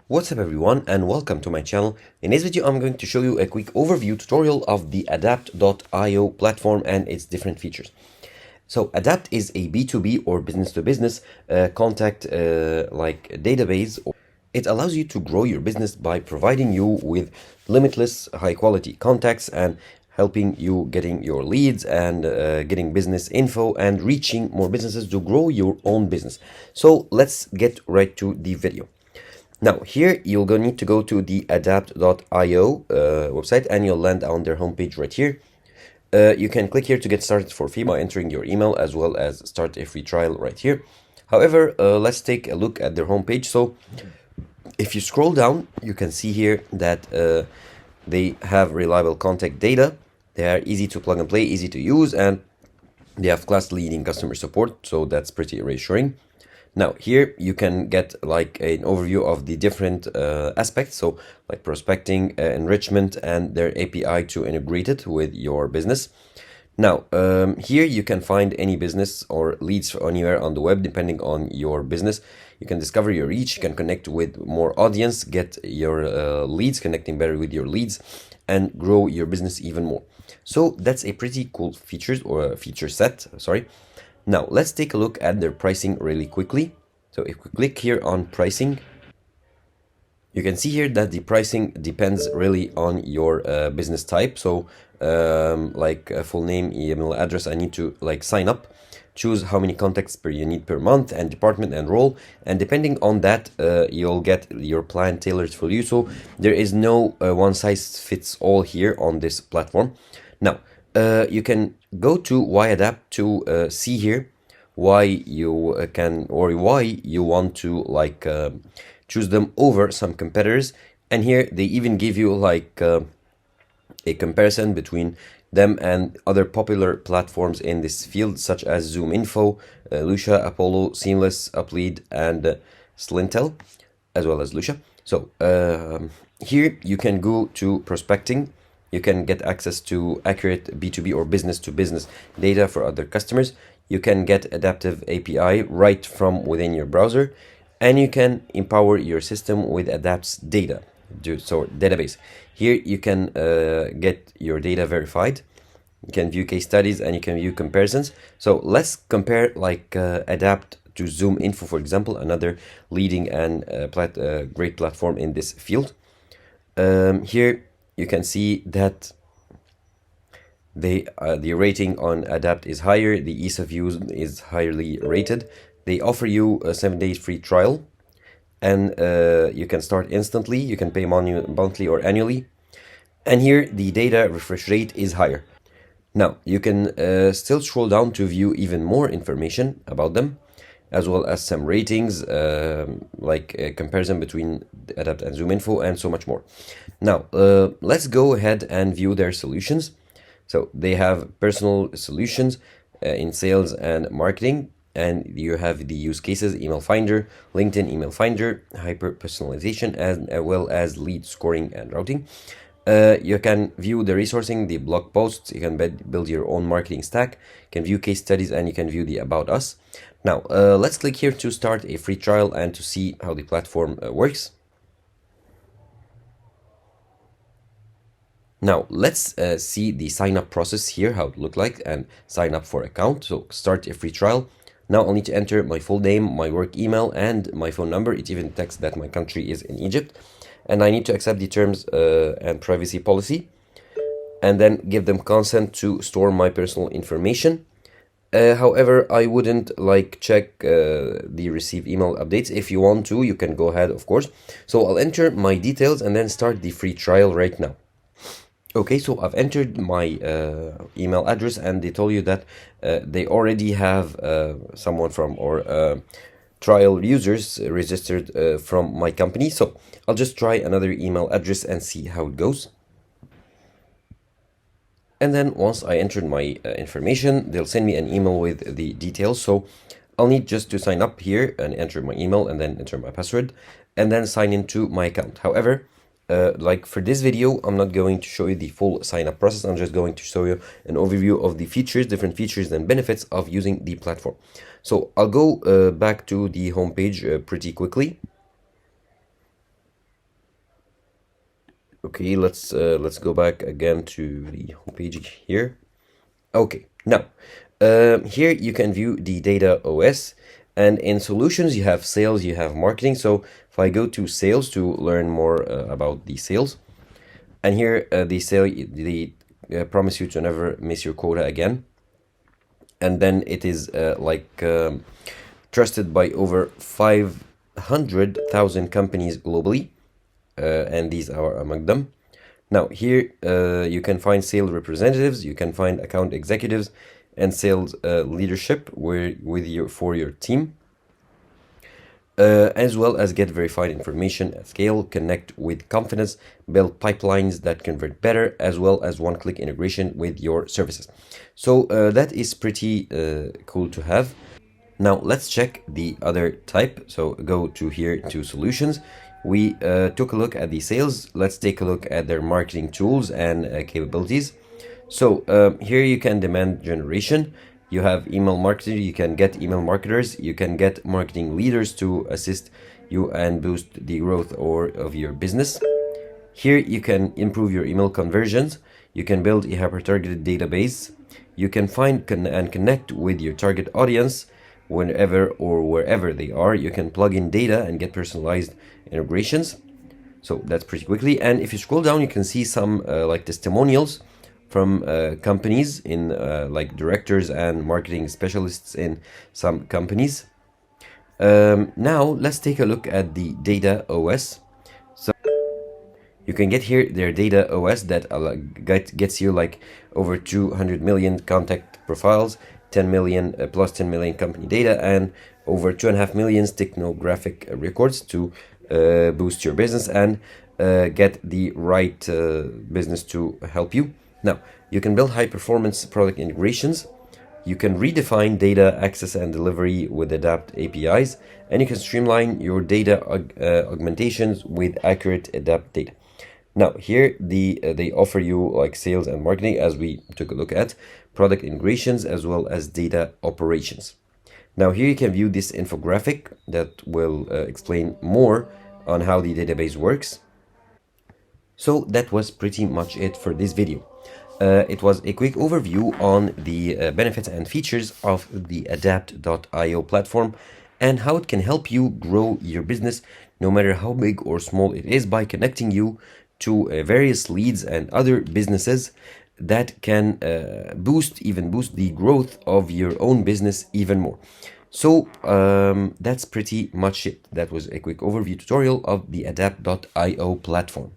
What's up everyone and welcome to my channel. In this video I'm going to show you a quick overview tutorial of the Adapt.io platform and its different features. So Adapt is a B2B or business to business contact database. It allows you to grow your business by providing you with limitless high quality contacts and helping you getting your leads and getting business info and reaching more businesses to grow your own business. So let's get right to the video. Now here you're going to need to go to the adapt.io website and you'll land on their homepage right here. You can click here to get started for free by entering your email as well as start a free trial right here. However, let's take a look at their homepage. So if you scroll down, you can see here that they have reliable contact data. They are easy to plug and play, easy to use, and they have class-leading customer support. So that's pretty reassuring. Now here you can get like an overview of the different aspects, so like prospecting, enrichment, and their API to integrate it with your business. Now here you can find any business or leads anywhere on the web depending on your business. You can discover your reach, you can connect with more audience, get your leads, connecting better with your leads, and grow your business even more. So that's a pretty cool features or feature set, sorry. Now let's take a look at their pricing really quickly. So if we click here on pricing, you can see here that the pricing depends really on your business type. So like a full name, email address, I need to like sign up, choose how many contacts you need per month and department and role. And depending on that, you'll get your plan tailored for you. So there is no one size fits all here on this platform. Now, you can go to why adapt to see here why you can or why you want to like choose them over some competitors. And here they even give you like a comparison between them and other popular platforms in this field such as ZoomInfo, Lucia, Apollo, Seamless, Uplead, and Slintel, as well as Lucia. So here you can go to prospecting. You can get access to accurate B2B or business to business data for other customers. You can get adaptive API right from within your browser, and you can empower your system with Adapt's data, so database. Here you can get your data verified. You can view case studies and you can view comparisons. So let's compare like Adapt to ZoomInfo, for example, another leading and great platform in this field. Here you can see that the rating on Adapt is higher, the ease of use is highly rated. They offer you a 7 days free trial, and you can start instantly. You can pay monthly or annually. And here the data refresh rate is higher. Now you can still scroll down to view even more information about them, as well as some ratings, like a comparison between Adapt and ZoomInfo, and so much more. Now, let's go ahead and view their solutions. So they have personal solutions in sales and marketing, and you have the use cases, email finder, LinkedIn email finder, hyper personalization, as well as lead scoring and routing. You can view the resourcing, the blog posts, you can build your own marketing stack, you can view case studies, and you can view the About Us. Now, let's click here to start a free trial and to see how the platform works. Now, let's see the sign up process here, how it look like, and sign up for account. So start a free trial. Now I'll need to enter my full name, my work email, and my phone number. It even detects that my country is in Egypt. And I need to accept the terms and privacy policy, and then give them consent to store my personal information. However, I wouldn't like check the receive email updates. If you want to, you can go ahead, of course. So I'll enter my details and then start the free trial right now. Okay, so I've entered my email address, and they told you that they already have someone from or trial users registered from my company. So I'll just try another email address and see how it goes. And then once I entered my information, they'll send me an email with the details. So I'll need just to sign up here and enter my email and then enter my password and then sign into my account. However, like for this video, I'm not going to show you the full sign up process. I'm just going to show you an overview of the features, different features and benefits of using the platform. So I'll go back to the homepage pretty quickly. Okay, let's go back again to the homepage here. Okay, now here you can view the data OS, and in solutions you have sales, you have marketing. So if I go to sales to learn more about the sales, and here they promise you to never miss your quota again, and then it is trusted by over 500,000 companies globally, and these are among them. Now here you can find sales representatives, you can find account executives, and sales leadership for your team, as well as get verified information at scale, connect with confidence, build pipelines that convert better, as well as one-click integration with your services. So that is pretty cool to have. Now let's check the other type. So go to here to solutions. We took a look at the sales. Let's take a look at their marketing tools and capabilities. So here you can demand generation. You have email marketing. You can get email marketers. You can get marketing leaders to assist you and boost the growth of your business. Here you can improve your email conversions. You can build a hyper-targeted database. You can find and connect with your target audience whenever or wherever they are. You can plug in data and get personalized integrations. So that's pretty quickly. And if you scroll down, you can see some like testimonials from companies in like directors and marketing specialists in some companies. Now let's take a look at the data OS. So you can get here their data OS that gets you like over 200 million contact profiles, 10 million plus 10 million company data, and over 2.5 million technographic records to boost your business and get the right business to help you. Now, you can build high performance product integrations. You can redefine data access and delivery with Adapt APIs, and you can streamline your data augmentations with accurate Adapt data. Now here they offer you like sales and marketing, as we took a look at, product integrations, as well as data operations. Now here you can view this infographic that will explain more on how the database works. So that was pretty much it for this video. It was a quick overview on the benefits and features of the Adapt.io platform and how it can help you grow your business no matter how big or small it is, by connecting you to various leads and other businesses that can boost the growth of your own business even more. So that's pretty much it. That was a quick overview tutorial of the Adapt.io platform.